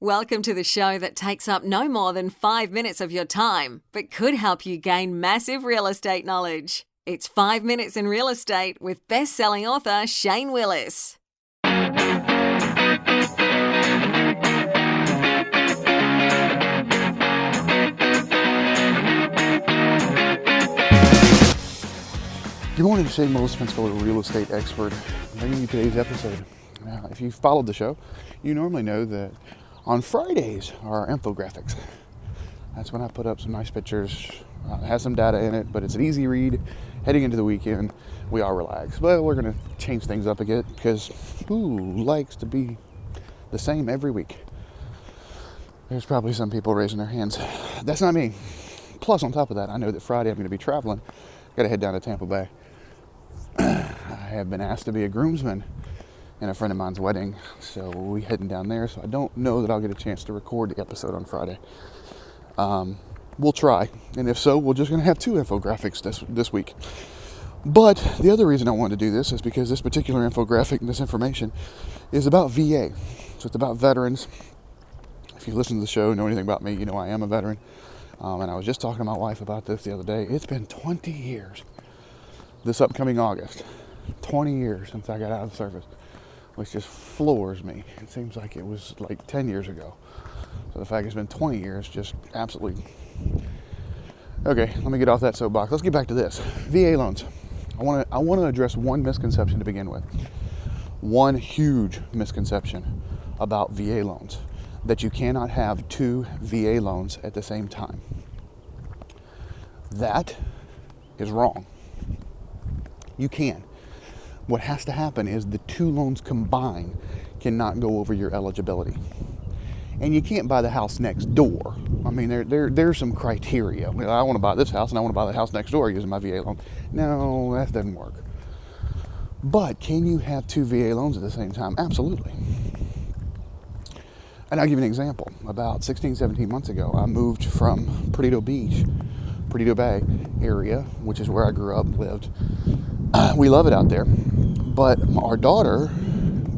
Welcome to the show that takes up no more than 5 minutes of your time, but could help you gain massive real estate knowledge. It's 5 Minutes in Real Estate with best-selling author Shane Willis. Good morning, Shane Willis, Pensacola real estate expert. I'm bringing you today's episode. Now, if you've followed the show, you normally know that on Fridays are infographics. That's when I put up some nice pictures. It has some data in it, but it's an easy read. Heading into the weekend, we are relaxed. But we're going to change things up a bit because who likes to be the same every week? There's probably some people raising their hands. That's not me. Plus, on top of that, I know that Friday I'm going to be traveling. Got to head down to Tampa Bay. I have been asked to be a groomsman in a friend of mine's wedding, so we'll be heading down there. So I don't know that I'll get a chance to record the episode on Friday. We'll try, and if so, we're just going to have 2 infographics this week. But the other reason I wanted to do this is because this particular infographic and this information is about VA. So it's about veterans. If you listen to the show, know anything about me, you know I am a veteran. And I was just talking to my wife about this the other day. It's been 20 years. This upcoming August, 20 years since I got out of the service, which just floors me. It seems like it was like 10 years ago. So the fact it's been 20 years just absolutely... Okay, let me get off that soapbox. Let's get back to this. VA loans. I want to address one misconception to begin with. One huge misconception about VA loans. That you cannot have 2 VA loans at the same time. That is wrong. You can. What has to happen is the 2 loans combined cannot go over your eligibility. And you can't buy the house next door. I mean, there's some criteria. Well, I want to buy this house and I want to buy the house next door using my VA loan. No, that doesn't work. But can you have 2 VA loans at the same time? Absolutely. And I'll give you an example. About 16, 17 months ago, I moved from Perdido Bay area, which is where I grew up, lived. We love it out there. But our daughter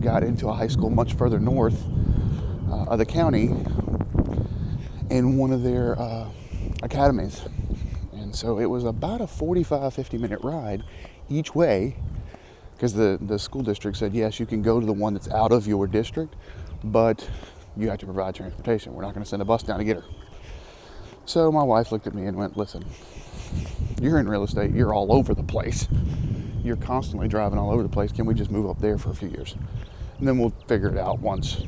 got into a high school much further north of the county in one of their academies. And so it was about a 45, 50-minute ride each way because the school district said, yes, you can go to the one that's out of your district, but you have to provide transportation. We're not going to send a bus down to get her. So my wife looked at me and went, listen, you're in real estate. You're all over the place. You're constantly driving all over the place. Can we just move up there for a few years? And then we'll figure it out once,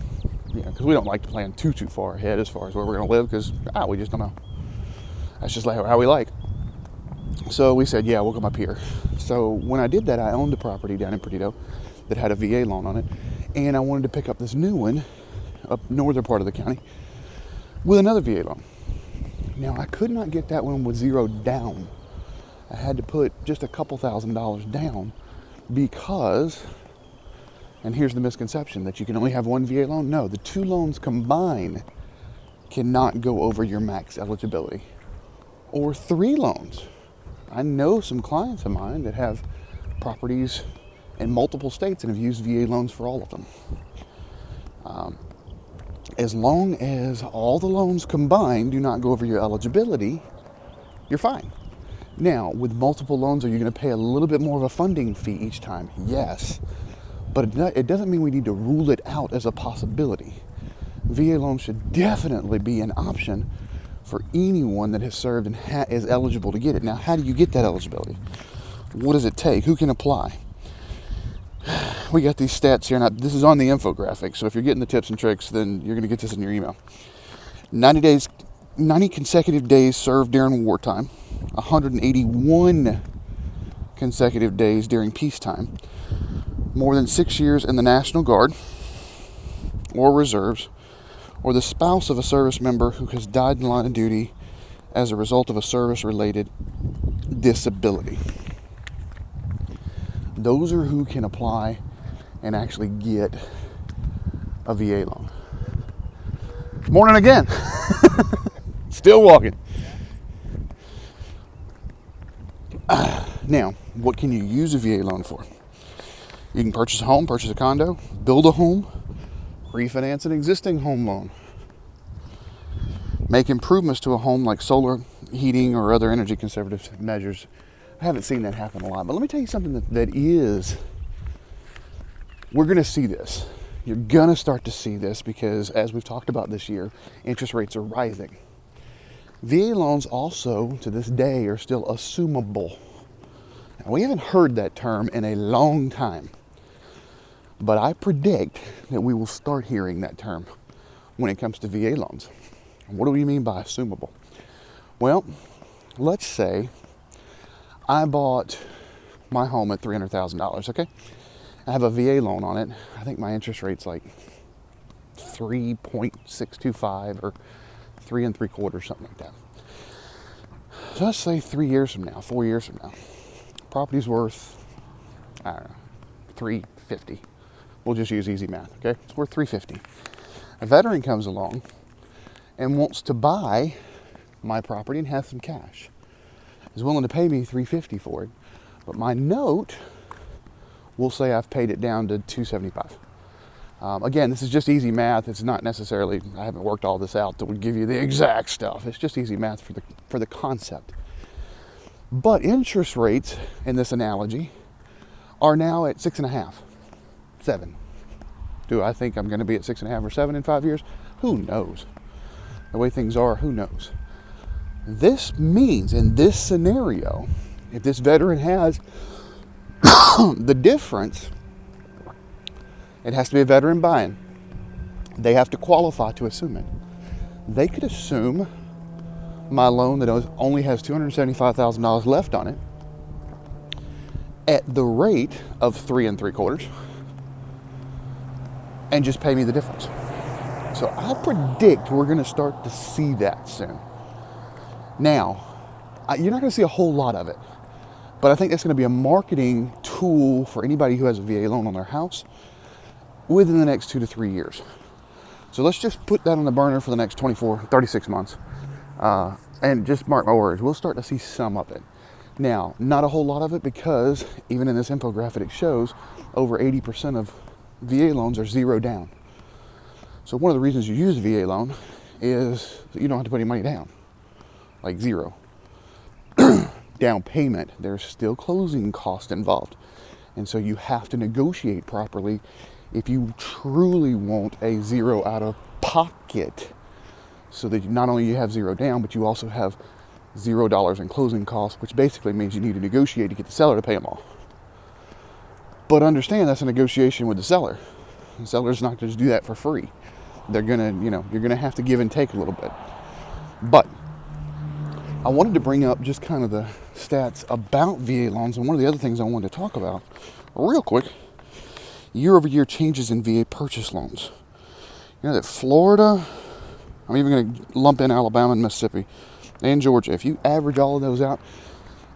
because we don't like to plan too far ahead as far as where we're going to live because we just don't know. That's just like how we like. So we said, yeah, we'll come up here. So when I did that, I owned a property down in Perdido that had a VA loan on it. And I wanted to pick up this new one up northern part of the county with another VA loan. Now, I could not get that one with 0 down. I had to put just a couple $1,000s down because, and here's the misconception, that you can only have 1 VA loan. No, the 2 loans combined cannot go over your max eligibility. Or 3 loans. I know some clients of mine that have properties in multiple states and have used VA loans for all of them. As long as all the loans combined do not go over your eligibility, you're fine. Now, with multiple loans, are you going to pay a little bit more of a funding fee each time? Yes. But it doesn't mean we need to rule it out as a possibility. VA loans should definitely be an option for anyone that has served and is eligible to get it. Now, how do you get that eligibility? What does it take? Who can apply? We got these stats here. Now, this is on the infographic, so if you're getting the tips and tricks, then you're going to get this in your email. 90 consecutive days served during wartime, 181 consecutive days during peacetime, more than 6 years in the National Guard or reserves, or the spouse of a service member who has died in the line of duty as a result of a service-related disability. Those are who can apply and actually get a VA loan. Morning again. Still walking. Now, what can you use a VA loan for? You can purchase a home, purchase a condo, build a home, refinance an existing home loan. make improvements to a home like solar heating or other energy conservative measures. I haven't seen that happen a lot. But let me tell you something that is, we're going to see this. You're going to start to see this because, as we've talked about this year, interest rates are rising. VA loans also, to this day, are still assumable. Now, we haven't heard that term in a long time, but I predict that we will start hearing that term when it comes to VA loans. What do we mean by assumable? Well, let's say I bought my home at $300,000, okay? I have a VA loan on it. I think my interest rate's like 3.625 or 3 3/4, something like that. So let's say 3 years from now, 4 years from now, property's worth, I don't know, $350. We'll just use easy math, okay? It's worth $350. A veteran comes along and wants to buy my property and have some cash. Is willing to pay me $350 for it, but my note will say I've paid it down to $275. Again, this is just easy math. It's not necessarily, I haven't worked all this out that would give you the exact stuff. It's just easy math for the concept. But interest rates in this analogy are now at 6.5, 7. Do I think I'm going to be at 6.5 or 7 in 5 years? Who knows? The way things are, who knows? This means, in this scenario, if this veteran has the difference, it has to be a veteran buying. They have to qualify to assume it. They could assume my loan that only has $275,000 left on it at the rate of 3 3/4 and just pay me the difference. So I predict we're going to start to see that soon. Now, you're not going to see a whole lot of it, but I think that's going to be a marketing tool for anybody who has a VA loan on their house within the next 2 to 3 years. So let's just put that on the burner for the next 24, 36 months. And just mark my words, we'll start to see some of it. Now, not a whole lot of it because even in this infographic it shows over 80% of VA loans are zero down. So one of the reasons you use a VA loan is that you don't have to put any money down, like zero. Down payment, there's still closing cost involved. And so you have to negotiate properly if you truly want a zero out of pocket, so that not only you have zero down, but you also have $0 in closing costs, which basically means you need to negotiate to get the seller to pay them all. But understand that's a negotiation with the seller. The seller's not going to just do that for free. They're gonna, you're gonna have to give and take a little bit. But I wanted to bring up just kind of the stats about VA loans, and one of the other things I wanted to talk about real quick, year-over-year changes in VA purchase loans. You know that Florida, I'm even going to lump in Alabama and Mississippi and Georgia. If you average all of those out,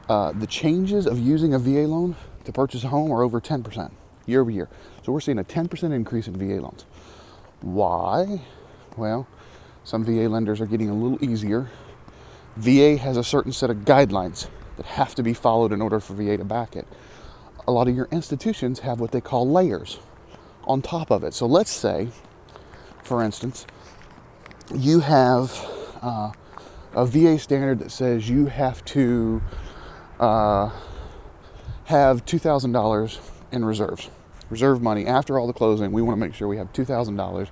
the changes of using a VA loan to purchase a home are over 10% year over year. So we're seeing a 10% increase in VA loans. Why? Well, some VA lenders are getting a little easier. VA has a certain set of guidelines that have to be followed in order for VA to back it. A lot of your institutions have what they call layers on top of it. So let's say, for instance, you have a VA standard that says you have to have $2,000 in reserves. Reserve money after all the closing. We want to make sure we have $2,000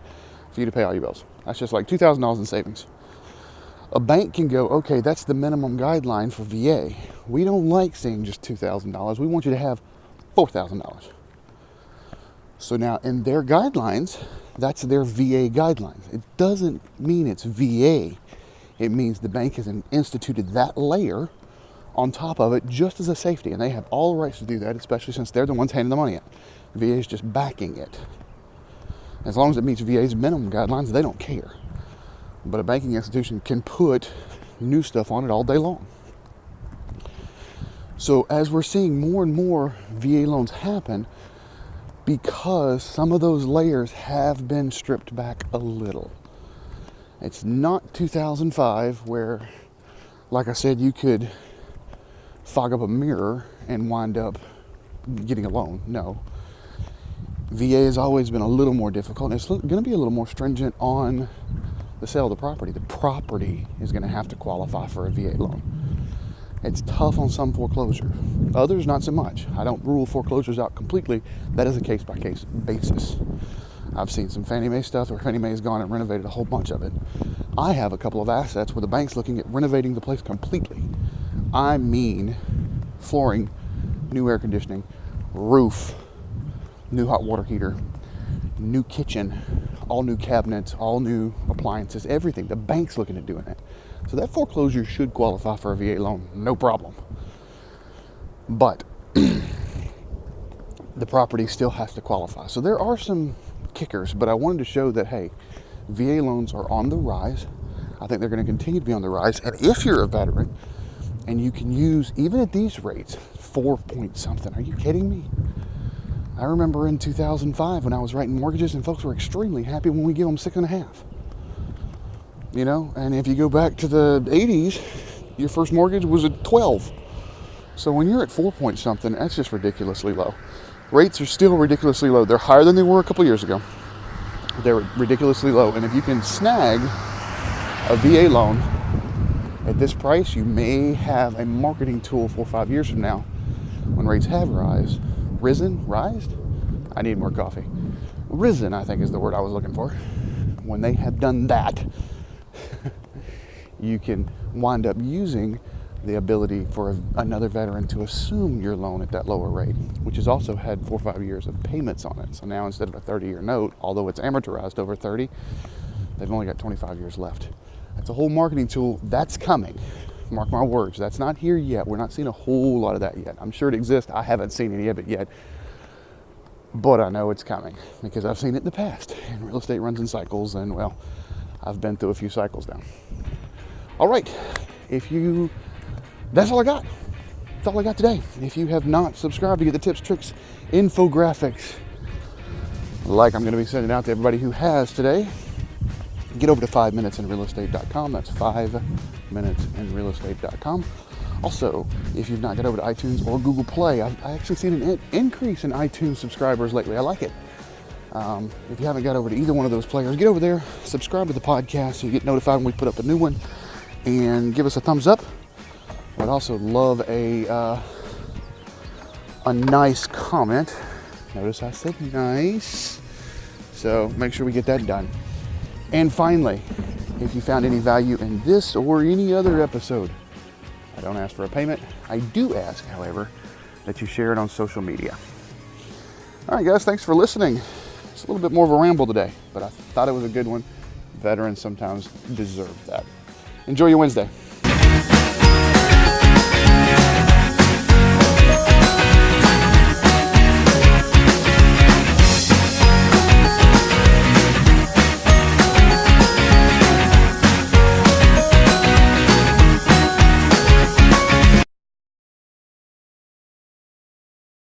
for you to pay all your bills. That's just like $2,000 in savings. A bank can go, okay, that's the minimum guideline for VA. We don't like saying just $2,000. We want you to have $4,000. So now in their guidelines, that's their VA guidelines. It doesn't mean it's VA. It means the bank has instituted that layer on top of it just as a safety. And they have all the rights to do that, especially since they're the ones handing the money out. VA is just backing it. As long as it meets VA's minimum guidelines, they don't care. But a banking institution can put new stuff on it all day long. So as we're seeing more and more VA loans happen, because some of those layers have been stripped back a little. It's not 2005 where, like I said, you could fog up a mirror and wind up getting a loan. No. VA has always been a little more difficult, and it's going to be a little more stringent on the sale of the property is going to have to qualify for a VA loan. It's tough on some foreclosures. Others, not so much. I don't rule foreclosures out completely. That is a case-by-case basis. I've seen some Fannie Mae stuff where Fannie Mae has gone and renovated a whole bunch of it. I have a couple of assets where the bank's looking at renovating the place completely. I mean flooring, new air conditioning, roof, new hot water heater, new kitchen, all new cabinets, all new appliances, everything. The bank's looking at doing it. So that foreclosure should qualify for a VA loan, no problem. But the property still has to qualify. So there are some kickers, but I wanted to show that, hey, VA loans are on the rise. I think they're going to continue to be on the rise. And if you're a veteran and you can use, even at these rates, 4 point something, are you kidding me? I remember in 2005 when I was writing mortgages and folks were extremely happy when we give them 6.5. You know, and if you go back to the 80s, your first mortgage was at 12. So when you're at 4 point something, that's just ridiculously low. Rates are still ridiculously low. They're higher than they were a couple years ago. They're ridiculously low. And if you can snag a VA loan at this price, you may have a marketing tool 4 or 5 years from now when rates have rised? I need more coffee. Risen, I think, is the word I was looking for. When they have done that, you can wind up using the ability for another veteran to assume your loan at that lower rate, which has also had 4 or 5 years of payments on it. So now instead of a 30-year note, although it's amortized over 30, they've only got 25 years left. That's a whole marketing tool. That's coming. Mark my words. That's not here yet. We're not seeing a whole lot of that yet. I'm sure it exists. I haven't seen any of it yet. But I know it's coming because I've seen it in the past. And real estate runs in cycles, and well, I've been through a few cycles now. All right. That's all I got. That's all I got today. If you have not subscribed to get the tips, tricks, infographics, like I'm going to be sending out to everybody who has today, get over to 5minutesinrealestate.com. That's 5minutesinrealestate.com. Also, if you've not got over to iTunes or Google Play, I actually seen an increase in iTunes subscribers lately. I like it. If you haven't got over to either one of those players, get over there, subscribe to the podcast so you get notified when we put up a new one, and give us a thumbs up. I'd also love a nice comment. Notice I said nice. So make sure we get that done. And finally, if you found any value in this or any other episode, I don't ask for a payment. I do ask, however, that you share it on social media. All right, guys, thanks for listening. It's a little bit more of a ramble today, but I thought it was a good one. Veterans sometimes deserve that. Enjoy your Wednesday.